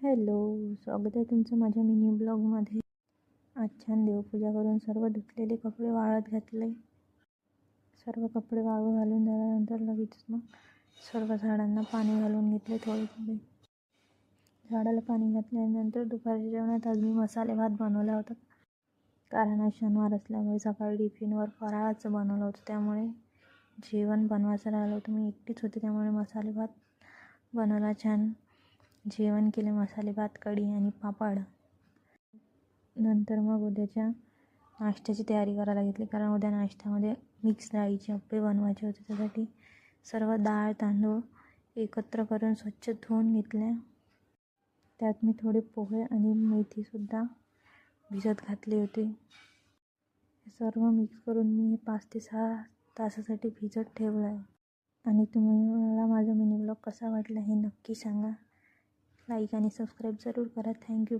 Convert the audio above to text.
Hello, स्वागत आहे तुमचं माझ्या मिनी ब्लॉगमध्ये। आज छान देवपूजा करून सर्व धुतलेले कपडे वाळत घातले। सर्व कपडे वाळू घालून झाल्यानंतर लगेच मग सर्व झाडांना पाणी घालून घेतले थोडे थोडे। झाडाला पाणी घातल्यानंतर दुपारच्या जेवणात आज मी मसाले भात बनवला होता, कारण आज शनिवार असल्यामुळे सकाळी टिफिनवर फराळाचं बनवलं होतं, त्यामुळे जेवण बनवायचं राहिलं होतं। मी एकटीच होते त्यामुळे मसाले भात बनवला। छान जेवण केले, मसाले भात, कढी आणि पापड। नंतर मग उद्याच्या नाश्त्याची तयारी करायला घेतली, कारण उद्या नाश्त्यामध्ये मिक्स डाळीचे अप्पे बनवायचे होते। त्यासाठी सर्व डाळ तांदूळ एकत्र करून स्वच्छ धुवून घेतले। त्यात मी थोडे पोहे आणि मेथीसुद्धा भिजत घातले होते। हे सर्व मिक्स करून मी 5 ते 6 तासासाठी भिजत ठेवलं आहे। आणि तुम्हाला माझा मिनी ब्लॉग कसा वाटला हे नक्की सांगा। लाईक आणि सबस्क्राईब जरूर करा। थँक्यू।